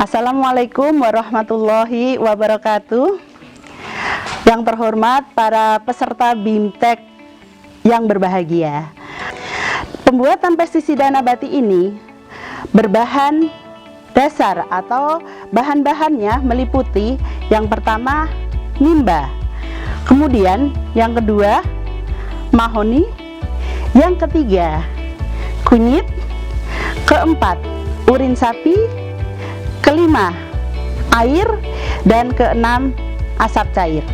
Assalamualaikum warahmatullahi wabarakatuh. Yang terhormat para peserta BIMTEK yang berbahagia. Pembuatan pestisida nabati ini berbahan dasar atau bahan-bahannya meliputi yang pertama nimba, kemudian yang kedua mahoni, yang ketiga kunyit, keempat urin sapi, kelima air, dan keenam asap cair.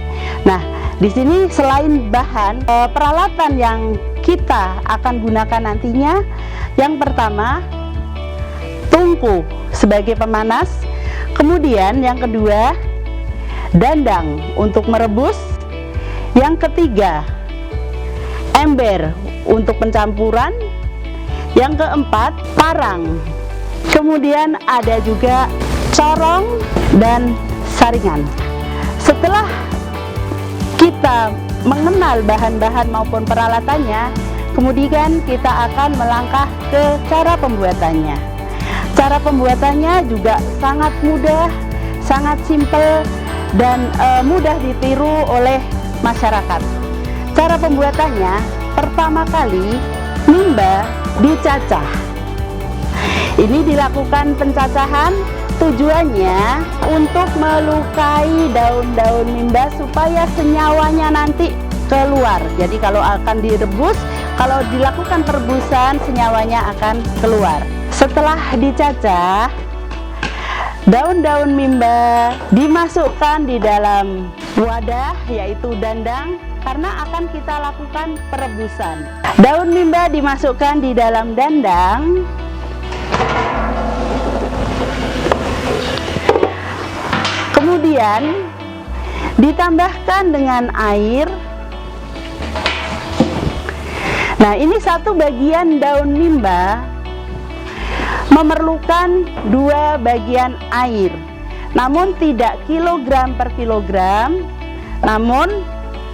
Nah, di sini selain bahan peralatan yang kita akan gunakan nantinya, yang pertama tungku sebagai pemanas, kemudian yang kedua dandang untuk merebus, yang ketiga ember untuk pencampuran, yang keempat parang, kemudian ada juga corong dan saringan. Setelah kita mengenal bahan-bahan maupun peralatannya, kemudian kita akan melangkah ke cara pembuatannya. Cara pembuatannya juga sangat mudah, sangat simpel, dan mudah ditiru oleh masyarakat. Cara pembuatannya, pertama kali nimba dicacah. Ini dilakukan pencacahan tujuannya untuk melukai daun-daun nimba supaya senyawanya nanti keluar. Jadi kalau akan direbus, kalau dilakukan perebusan, senyawanya akan keluar. Setelah dicacah, daun-daun mimba dimasukkan di dalam wadah yaitu dandang karena akan kita lakukan perebusan. Daun mimba dimasukkan di dalam dandang. Kemudian ditambahkan dengan air. Nah, ini satu bagian daun mimba memerlukan 2 bagian air, namun tidak kilogram per kilogram, namun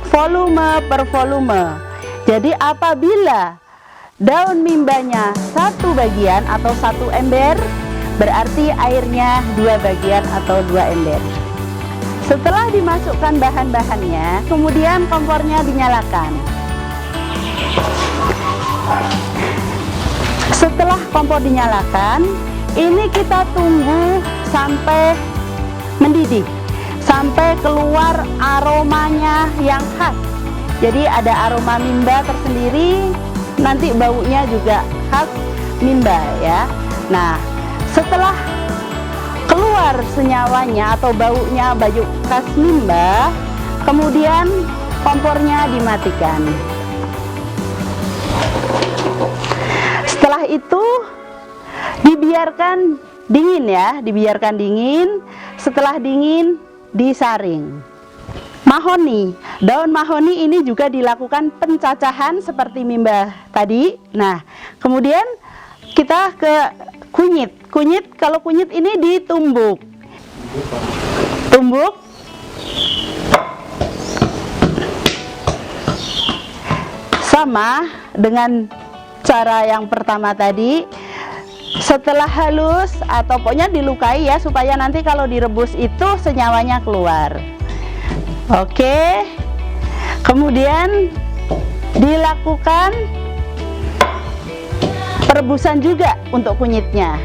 volume per volume. Jadi apabila daun mimbanya 1 bagian atau 1 ember, berarti airnya 2 bagian atau 2 ember. Setelah dimasukkan bahan-bahannya, kemudian kompornya dinyalakan. Setelah kompor dinyalakan, ini kita tunggu sampai mendidih, sampai keluar aromanya yang khas. Jadi ada aroma mimba tersendiri, nanti baunya juga khas mimba ya. Nah, setelah keluar senyawanya atau baunya baju khas mimba, kemudian kompornya dimatikan. Setelah itu dibiarkan dingin ya, dibiarkan dingin. Setelah dingin disaring. Mahoni, daun mahoni ini juga dilakukan pencacahan seperti mimba tadi. Nah, kemudian kita ke kunyit. Kunyit, kalau kunyit ini ditumbuk. Tumbuk. Sama dengan cara yang pertama tadi. Setelah halus atau pokoknya dilukai ya, supaya nanti kalau direbus itu senyawanya keluar. Oke. Kemudian dilakukan perebusan juga untuk kunyitnya.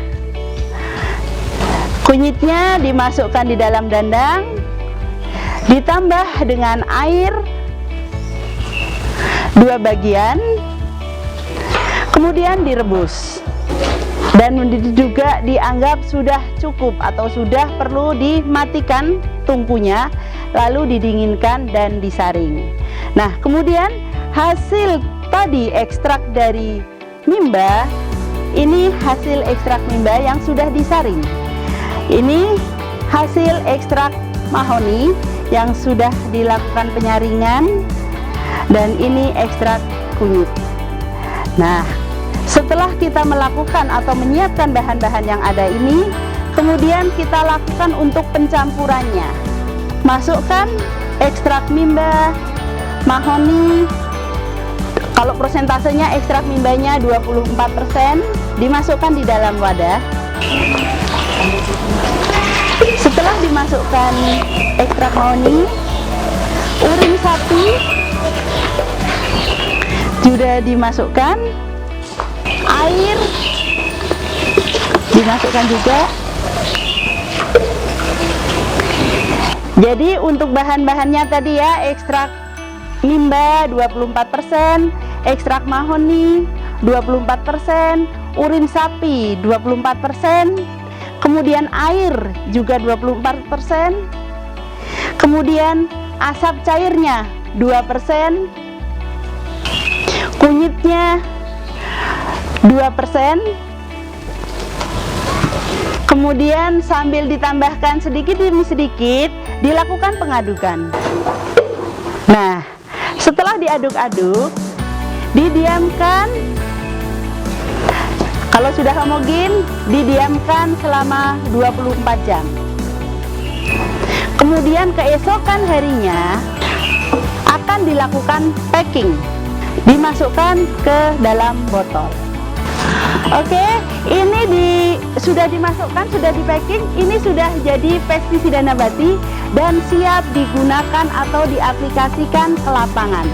Kunyitnya dimasukkan di dalam dandang, ditambah dengan air 2 bagian, kemudian direbus. Dan juga dianggap sudah cukup atau sudah perlu dimatikan tungkunya, lalu didinginkan dan disaring. Nah, kemudian hasil tadi ekstrak dari mimba, ini hasil ekstrak mimba yang sudah disaring. Ini hasil ekstrak mahoni yang sudah dilakukan penyaringan, dan ini ekstrak kunyit. Nah, setelah kita melakukan atau menyiapkan bahan-bahan yang ada ini, kemudian kita lakukan untuk pencampurannya. Masukkan ekstrak mimba, mahoni. Kalau persentasenya ekstrak mimbanya 24%, dimasukkan di dalam wadah. dimasukkan ekstrak mahoni, urin sapi sudah dimasukkan, air dimasukkan juga. Jadi untuk bahan-bahannya tadi ya, ekstrak mimba 24%, ekstrak mahoni 24%, urin sapi 24%, kemudian air juga 24%, kemudian asap cairnya 2%, kunyitnya 2%, kemudian sambil ditambahkan sedikit demi sedikit dilakukan pengadukan. Nah, setelah diaduk-aduk, didiamkan. Kalau sudah homogen, didiamkan selama 24 jam. Kemudian keesokan harinya akan dilakukan packing, dimasukkan ke dalam botol. Oke, ini sudah dimasukkan, sudah di packing, ini sudah jadi pestisida nabati dan siap digunakan atau diaplikasikan ke lapangan.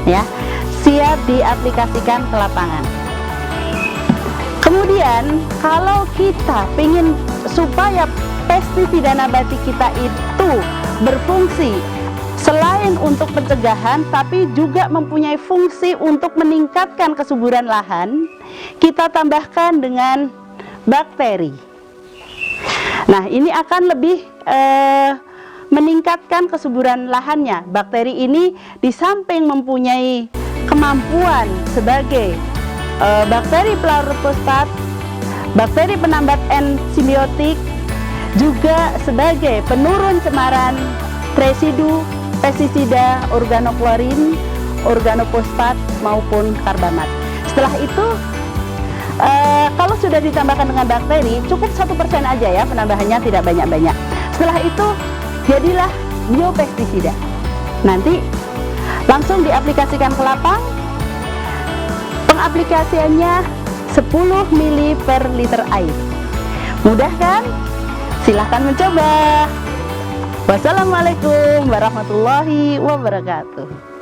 Ya, siap diaplikasikan ke lapangan. Kemudian kalau kita ingin supaya pestisida nabati kita itu berfungsi selain untuk pencegahan tapi juga mempunyai fungsi untuk meningkatkan kesuburan lahan, kita tambahkan dengan bakteri. Nah, ini akan lebih meningkatkan kesuburan lahannya. Bakteri ini di samping mempunyai kemampuan sebagai bakteri pelaurat fosfat, bakteri penambat ensimbiotik, juga sebagai penurun cemaran residu pestisida organoklorin, organofosfat maupun karbamat. Setelah itu kalau sudah ditambahkan dengan bakteri, cukup 1% aja ya penambahannya, tidak banyak-banyak. Setelah itu jadilah biopestisida. Nanti langsung diaplikasikan ke lapang. Pengaplikasiannya 10 ml per liter air. Mudah kan? Silahkan mencoba. Wassalamualaikum warahmatullahi wabarakatuh.